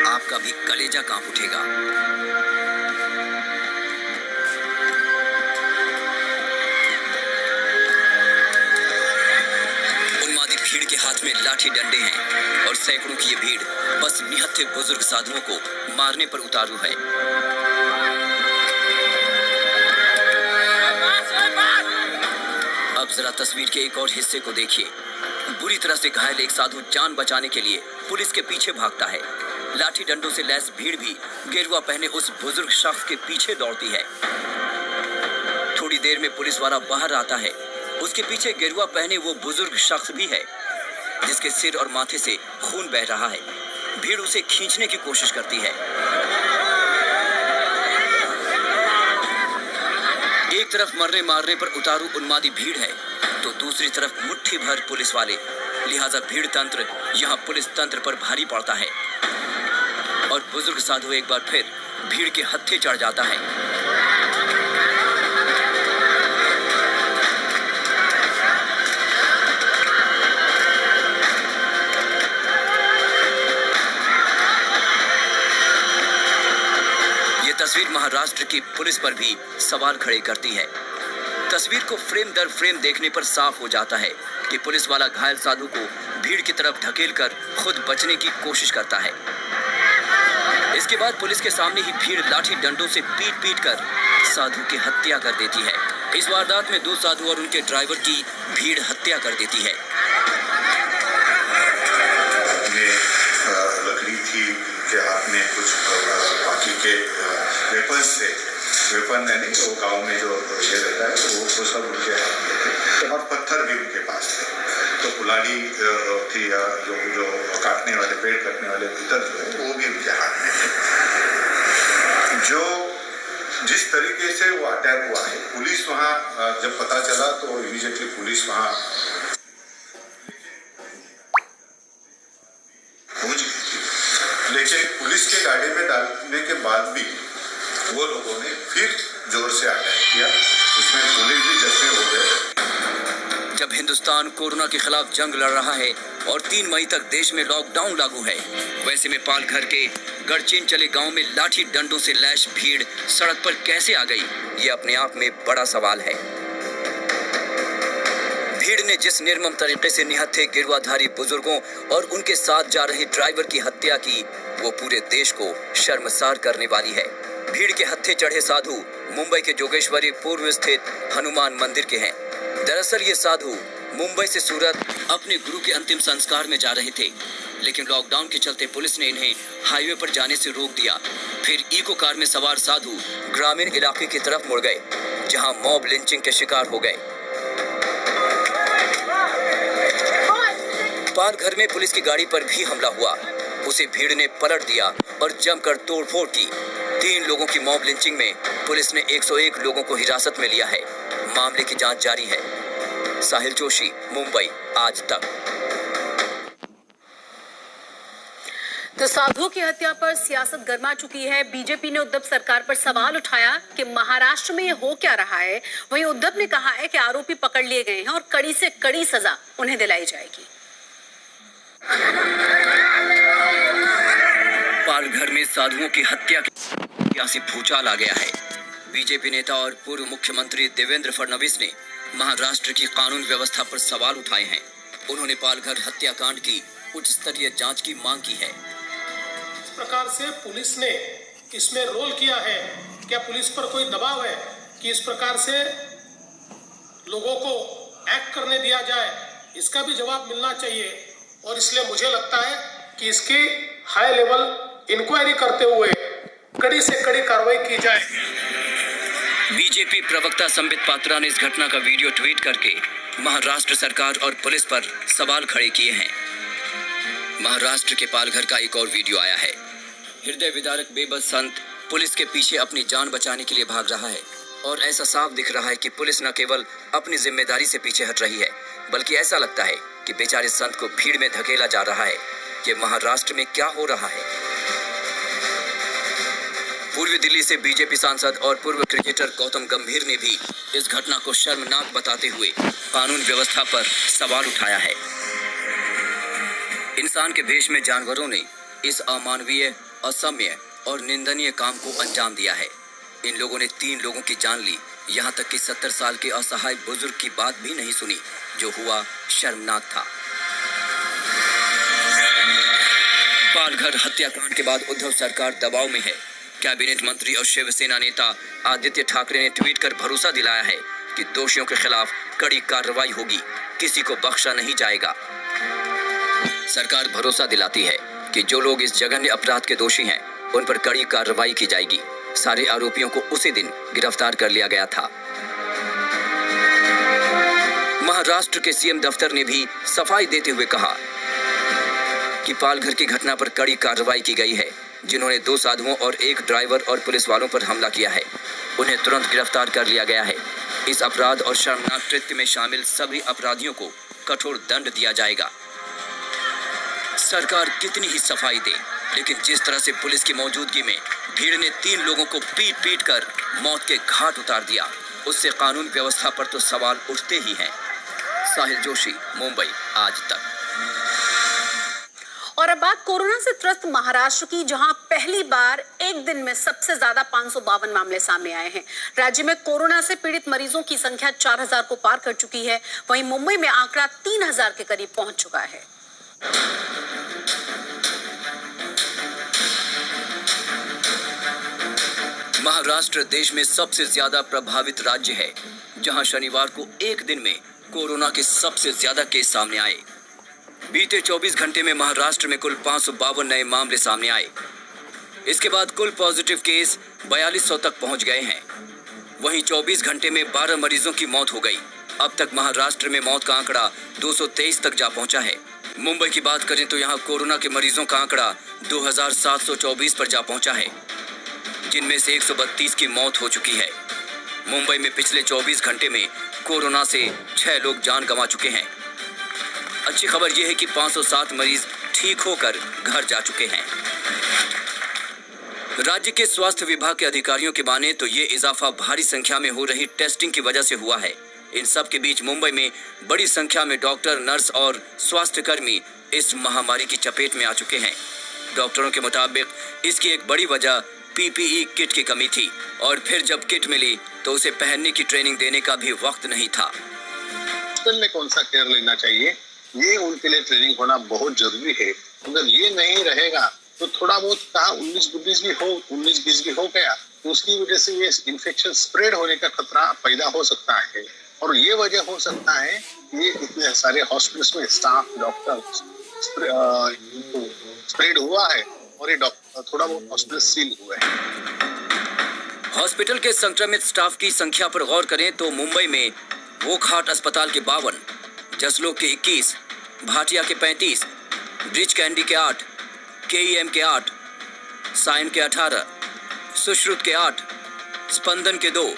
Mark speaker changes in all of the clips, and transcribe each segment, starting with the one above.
Speaker 1: आपका भी कलेजा कांप उठेगा। उन्मादी भीड़ के हाथ में लाठी डंडे हैं और सैकड़ों की ये भीड़ बस निहत्थे बुजुर्ग साधुओं को मारने पर उतारू है। अब जरा तस्वीर के एक और हिस्से को देखिए। बुरी तरह से घायल एक साधु जान बचाने के लिए पुलिस के पीछे भागता है। लाठी डंडों से लैस भीड़ भी गेरुआ पहने उस बुजुर्ग शख्स के पीछे दौड़ती है। थोड़ी देर में पुलिस वाला बाहर आता है। उसके पीछे गेरुआ पहने वो बुजुर्ग शख्स भी है जिसके सिर और माथे से खून बह रहा है। भीड़ उसे खींचने की कोशिश करती है। एक तरफ मरने मारने पर उतारू उन्मादी भीड़ है तो दूसरी तरफ मुट्ठी भर पुलिस वाले। लिहाजा भीड़ तंत्र यहाँ पुलिस तंत्र पर भारी पड़ता है और बुजुर्ग साधु एक बार फिर भीड़ के हत्थे चढ़ जाता है। ये तस्वीर महाराष्ट्र की पुलिस पर भी सवाल खड़े करती है। तस्वीर को फ्रेम दर फ्रेम देखने पर साफ हो जाता है कि पुलिस वाला घायल साधु को भीड़ की तरफ ढकेलकर खुद बचने की कोशिश करता है। इसके बाद पुलिस के सामने ही भीड़ लाठी डंडों से पीट पीट कर साधु की हत्या कर देती है। इस वारदात में 2 साधु और उनके ड्राइवर की भीड़ हत्या कर देती है।
Speaker 2: लकड़ी थी के हाथ में कुछ बाकी के वेपन नहीं, वो गांव में जो ये रहता है वो सब उनके हाथ में थे और पत्थर भी उनके पास थे। तो कुल्हाड़ी थी या जो काटने वाले पेड़ काटने वाले पत्थर जो है वो भी उनके हाथ में थे। जो जिस तरीके से वो अटैक हुआ है, पुलिस वहाँ जब पता चला तो इमीडिएटली पुलिस वहाँ पहुंच गई थी। लेकिन पुलिस के गाड़ी में डालने के बाद भी वो लोगों ने फिर जोर से अटैक किया, उसमें पुलिस भी जख्मी हो गए।
Speaker 1: जब हिंदुस्तान कोरोना के खिलाफ जंग लड़ रहा है और 3 मई तक देश में लॉकडाउन लागू है, वैसे में पालघर के गढ़चिन चले गांव में लाठी डंडों से लैस भीड़ सड़क पर कैसे आ गई, ये अपने आप में बड़ा सवाल है। भीड़ ने जिस निर्मम तरीके से निहत्थे गिरवाधारी बुजुर्गों और उनके साथ जा रहे ड्राइवर की हत्या की, वो पूरे देश को शर्मसार करने वाली है। भीड़ के हत्थे चढ़े साधु मुंबई के जोगेश्वरी पूर्व स्थित हनुमान मंदिर के हैं। दरअसल ये साधु मुंबई से सूरत अपने गुरु के अंतिम संस्कार में जा रहे थे, लेकिन लॉकडाउन के चलते पुलिस ने इन्हें हाईवे पर जाने से रोक दिया। फिर इको कार में सवार साधु ग्रामीण इलाके की तरफ मुड़ गए, जहां मॉब लिंचिंग के शिकार हो गए। पालघर में पुलिस की गाड़ी पर भी हमला हुआ, उसे भीड़ ने पलट दिया और जमकर तोड़फोड़ की। 3 लोगों की मॉब लिंचिंग में पुलिस ने 101 लोगों को हिरासत में लिया है। मामले की जांच जारी है। साहिल जोशी, मुंबई, आज तक।
Speaker 3: तो साधुओं की हत्या पर सियासत गर्मा चुकी है। बीजेपी ने उद्धव सरकार पर सवाल उठाया कि महाराष्ट्र में ये हो क्या रहा है। वहीं उद्धव ने कहा है कि आरोपी पकड़ लिए गए हैं और कड़ी से कड़ी सजा उन्हें दिलाई जाएगी।
Speaker 1: पालघर में साधुओं की हत्या से भूचाल आ गया है। बीजेपी नेता और पूर्व मुख्यमंत्री देवेंद्र फडणवीस ने महाराष्ट्र की कानून व्यवस्था पर सवाल उठाए हैं। उन्होंने पालघर हत्याकांड की उच्च स्तरीय जांच की मांग की है।
Speaker 4: इस प्रकार से पुलिस ने इसमें रोल किया है, क्या पुलिस पर कोई दबाव है कि इस प्रकार से लोगों को एक्ट करने दिया जाए, इसका भी जवाब मिलना चाहिए। और इसलिए मुझे लगता है कि इसकी हाई लेवल इंक्वायरी करते हुए कड़ी से कड़ी कार्रवाई की जाए।
Speaker 1: बीजेपी प्रवक्ता संबित पात्रा ने इस घटना का वीडियो ट्वीट करके महाराष्ट्र सरकार और पुलिस पर सवाल खड़े किए हैं। महाराष्ट्र के पालघर का एक और वीडियो आया है। हृदय विदारक बेबस संत पुलिस के पीछे अपनी जान बचाने के लिए भाग रहा है और ऐसा साफ दिख रहा है कि पुलिस न केवल अपनी जिम्मेदारी से पीछे हट रही है, बल्कि ऐसा लगता है कि बेचारे संत को भीड़ में धकेला जा रहा है। ये महाराष्ट्र में क्या हो रहा है? पूर्वी दिल्ली से बीजेपी सांसद और पूर्व क्रिकेटर गौतम गंभीर ने भी इस घटना को शर्मनाक बताते हुए कानून व्यवस्था पर सवाल उठाया है। इंसान के भेष में जानवरों ने इस अमानवीय, असम्य और निंदनीय काम को अंजाम दिया है। इन लोगों ने 3 लोगों की जान ली, यहाँ तक कि 70 साल के असहाय बुजुर्ग की बात भी नहीं सुनी। जो हुआ शर्मनाक था। पालघर हत्याकांड के बाद उद्धव सरकार दबाव में है। कैबिनेट मंत्री और शिवसेना नेता आदित्य ठाकरे ने ट्वीट कर भरोसा दिलाया है कि दोषियों के खिलाफ कड़ी कार्रवाई होगी, किसी को बख्शा नहीं जाएगा। सरकार भरोसा दिलाती है कि जो लोग इस जघन्य अपराध के दोषी हैं, उन पर कड़ी कार्रवाई की जाएगी। सारे आरोपियों को उसी दिन गिरफ्तार कर लिया गया था। महाराष्ट्र के सीएम दफ्तर ने भी सफाई देते हुए कहा कि पालघर की घटना पर कड़ी कार्रवाई की गई है। जिन्होंने 2 साधुओं और 1 ड्राइवर और पुलिस वालों पर हमला किया है, उन्हें तुरंत गिरफ्तार कर लिया गया है। इस अपराध और शर्मनाक कृत्य में शामिल सभी अपराधियों को कठोर दंड दिया जाएगा। सरकार कितनी ही सफाई दे, लेकिन जिस तरह से पुलिस की मौजूदगी में भीड़ ने 3 लोगों को पीट कर मौत के घाट उतार दिया, उससे कानून व्यवस्था पर तो सवाल उठते ही हैं। साहिल जोशी, मुंबई, आज तक।
Speaker 3: और अब बात कोरोना से त्रस्त महाराष्ट्र की, जहां पहली बार एक दिन में सबसे ज्यादा 552 मामले सामने आए हैं। राज्य में कोरोना से पीड़ित मरीजों की संख्या 4000 को पार कर चुकी है। वहीं मुंबई में आंकड़ा 3000 के करीब पहुंच चुका है।
Speaker 1: महाराष्ट्र देश में सबसे ज्यादा प्रभावित राज्य है, जहां शनिवार को एक दिन में कोरोना के सबसे ज्यादा केस सामने आए। बीते 24 घंटे में महाराष्ट्र में कुल 552 नए मामले सामने आए। इसके बाद कुल पॉजिटिव केस 4200 तक पहुंच गए हैं। वहीं 24 घंटे में 12 मरीजों की मौत हो गई। अब तक महाराष्ट्र में मौत का आंकड़ा 223 तक जा पहुंचा है। मुंबई की बात करें तो यहां कोरोना के मरीजों का आंकड़ा 2724 पर जा पहुंचा है, जिनमें से 132 की मौत हो चुकी है। मुंबई में पिछले 24 घंटे में कोरोना से 6 लोग जान गंवा चुके हैं। अच्छी खबर यह है कि 507 मरीज ठीक होकर घर जा चुके हैं। राज्य के स्वास्थ्य विभाग के अधिकारियों की माने तो ये इजाफा भारी संख्या में हो रही टेस्टिंग की वजह से हुआ है। इन सब के बीच मुंबई में बड़ी संख्या में डॉक्टर, नर्स और स्वास्थ्य कर्मी इस महामारी की चपेट में आ चुके हैं। डॉक्टरों के मुताबिक इसकी एक बड़ी वजह पीपीई किट की कमी थी, और फिर जब किट मिली तो उसे पहनने की ट्रेनिंग देने का भी वक्त नहीं था।
Speaker 5: में कौन सा केयर लेना चाहिए, ये उनके लिए ट्रेनिंग होना बहुत जरूरी है। अगर ये नहीं रहेगा तो थोड़ा बहुत कहा 19-20 भी हो गया तो उसकी वजह से ये इन्फेक्शन स्प्रेड होने का खतरा पैदा हो सकता है। और ये वजह हो सकता है ये इतने सारे हॉस्पिटल्स में स्टाफ, डॉक्टर स्प्रेड हुआ है और ये डॉक्टर थोड़ा बहुत हॉस्पिटल सील हुए हैं।
Speaker 1: हॉस्पिटल के संक्रमित स्टाफ की संख्या पर गौर करें तो मुंबई में वोकहार्ट अस्पताल के 52, जसलोक के 21, भाटिया के 35, ब्रिज कैंडी के 8, केईएम के 8, साइन के 18, सुश्रुत के 8, स्पंदन के 2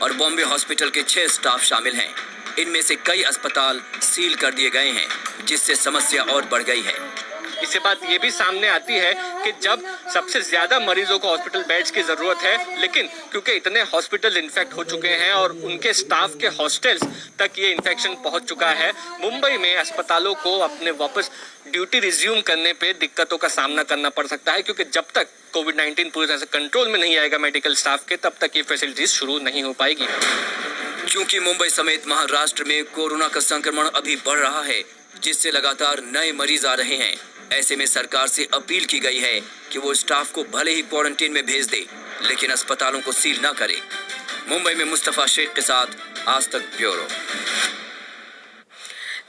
Speaker 1: और बॉम्बे हॉस्पिटल के 6 स्टाफ शामिल हैं। इनमें से कई अस्पताल सील कर दिए गए हैं, जिससे समस्या और बढ़ गई है।
Speaker 6: इससे बात ये भी सामने आती है कि जब सबसे ज्यादा मरीजों को हॉस्पिटल बेड्स की जरूरत है, लेकिन क्योंकि इतने हॉस्पिटल इन्फेक्ट हो चुके हैं और उनके स्टाफ के हॉस्टल्स तक ये इन्फेक्शन पहुंच चुका है, मुंबई में अस्पतालों को अपने वापस ड्यूटी रिज्यूम करने पे दिक्कतों का सामना करना पड़ सकता है, क्योंकि जब तक कोविड-19 पूरी तरह से कंट्रोल में नहीं आएगा मेडिकल स्टाफ के, तब तक ये फैसिलिटीज शुरू नहीं हो पाएगी।
Speaker 1: क्योंकि मुंबई समेत महाराष्ट्र में कोरोना का संक्रमण अभी बढ़ रहा है, जिससे लगातार नए मरीज आ रहे हैं। ऐसे में सरकार से अपील की गई है कि वो स्टाफ को भले ही क्वारंटीन में भेज दे, लेकिन अस्पतालों को सील ना करे। मुंबई में मुस्तफा शेख के साथ आज तक ब्यूरो।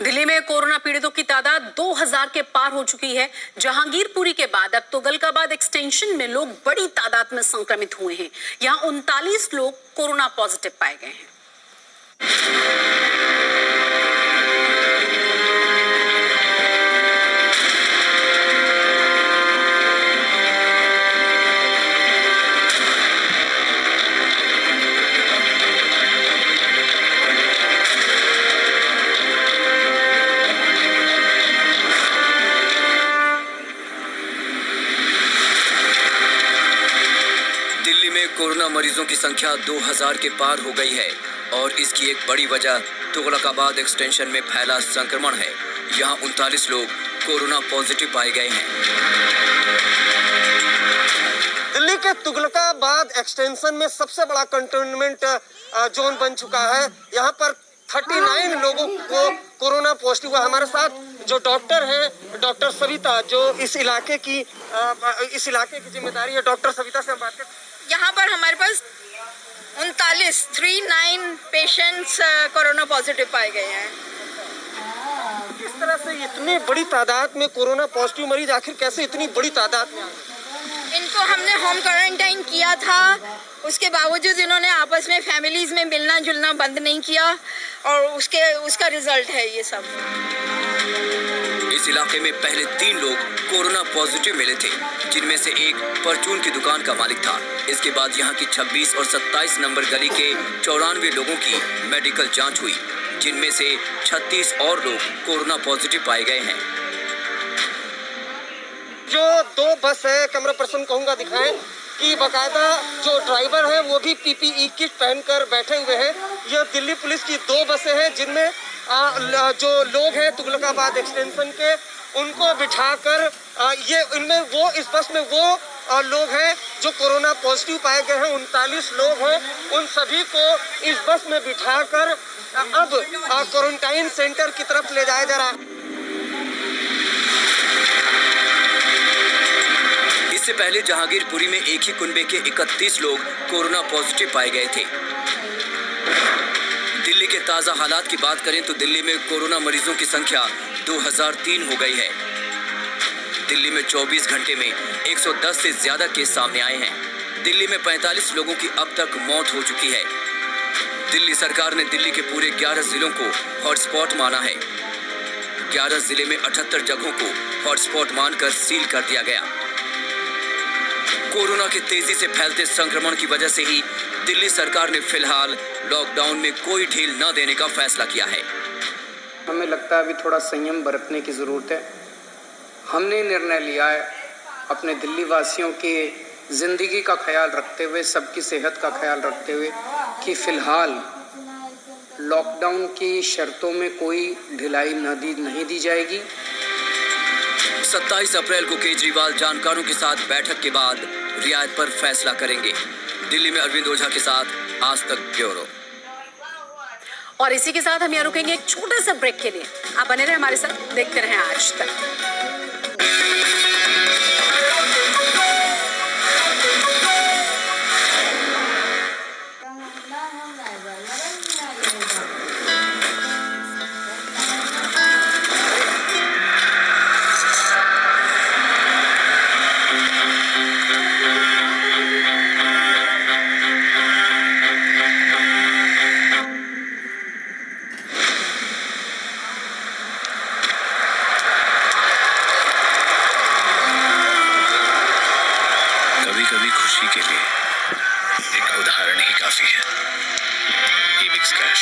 Speaker 3: दिल्ली में कोरोना पीड़ितों की तादाद 2000 के पार हो चुकी है। जहांगीरपुरी के बाद अब तो गलकाबाद एक्सटेंशन में लोग बड़ी तादाद में संक्रमित हुए हैं। यहां 39 लोग कोरोना पॉजिटिव पाए गए हैं।
Speaker 1: कोरोना मरीजों की संख्या 2000 के पार हो गई है, और इसकी एक बड़ी वजह तुगलकाबाद एक्सटेंशन में फैला संक्रमण है। यहाँ 39 लोग कोरोना पॉजिटिव पाए गए हैं।
Speaker 7: दिल्ली के तुगलकाबाद एक्सटेंशन में सबसे बड़ा कंटेनमेंट जोन बन चुका है। यहाँ पर 39 लोगों को कोरोना पॉजिटिव हुआ। हमारे साथ जो डॉक्टर हैं, डॉक्टर सविता, जो इस इलाके की जिम्मेदारी है, डॉक्टर सविता से हम बात करते।
Speaker 8: यहाँ पर हमारे पास 39 पेशेंट्स कोरोना पॉजिटिव पाए गए हैं।
Speaker 7: किस तरह से इतनी बड़ी तादाद में कोरोना पॉजिटिव मरीज आखिर कैसे इतनी बड़ी तादाद में आ गए?
Speaker 8: इनको हमने होम क्वारंटाइन किया था, उसके बावजूद इन्होंने आपस में फैमिलीज में मिलना जुलना बंद नहीं किया और उसका रिजल्ट है ये सब।
Speaker 1: इस इलाके में पहले 3 लोग कोरोना पॉजिटिव मिले थे, जिनमें से एक परचून की दुकान का मालिक था। इसके बाद यहाँ की 26 और 27 नंबर गली के 94 लोगों की मेडिकल जांच हुई, जिनमें से 36 और लोग कोरोना पॉजिटिव पाए गए हैं।
Speaker 7: जो 2 बस है, कैमरा पर्सन कहूंगा दिखाएं कि बकायदा जो ड्राइवर है वो भी पीपीई किट पहनकर बैठे हुए हैं। ये दिल्ली पुलिस की 2 बसें हैं, जिनमें जो लोग हैं तुगलकाबाद एक्सटेंशन के, उनको बिठाकर इस बस में वो लोग हैं जो कोरोना पॉजिटिव पाए गए हैं। 39 लोग हैं, उन सभी को इस बस में बिठाकर अब क्वारंटाइन सेंटर की तरफ ले जाया जा रहा है।
Speaker 1: इससे पहले जहांगीरपुरी में एक ही कुनबे के 31 लोग कोरोना पॉजिटिव पाए गए थे। दिल्ली के ताजा हालात की बात करें तो दिल्ली में कोरोना मरीजों की संख्या 2003 हो गई है। दिल्ली में 24 घंटे में 110 से ज्यादा केस सामने आए हैं। दिल्ली में 45 लोगों की अब तक मौत हो चुकी है। दिल्ली सरकार ने दिल्ली के पूरे 11 जिलों को हॉटस्पॉट माना है। 11 जिले में 78 जगहों को हॉटस्पॉट मानकर सील कर दिया गया। कोरोना के तेजी से फैलते संक्रमण की वजह से ही दिल्ली सरकार ने फिलहाल लॉकडाउन में कोई ढील न देने का फैसला किया है।
Speaker 9: हमें लगता है अभी थोड़ा संयम बरतने की ज़रूरत है। हमने निर्णय लिया है अपने दिल्ली वासियों की ज़िंदगी का ख्याल रखते हुए, सबकी सेहत का ख्याल रखते हुए, कि फ़िलहाल लॉकडाउन की शर्तों में कोई ढिलाई नहीं दी जाएगी।
Speaker 1: 27 अप्रैल को केजरीवाल जानकारों के साथ बैठक के बाद रियायत पर फैसला करेंगे। दिल्ली में अरविंद ओझा के साथ आज तक ब्यूरो।
Speaker 3: और इसी के साथ हम यहाँ रुकेंगे एक छोटे से ब्रेक के लिए। आप बने रहे हमारे साथ, देखते रहें आज तक।
Speaker 10: कभी खुशी के लिए एक उदाहरण ही काफी है। ई-मिक्स कैश।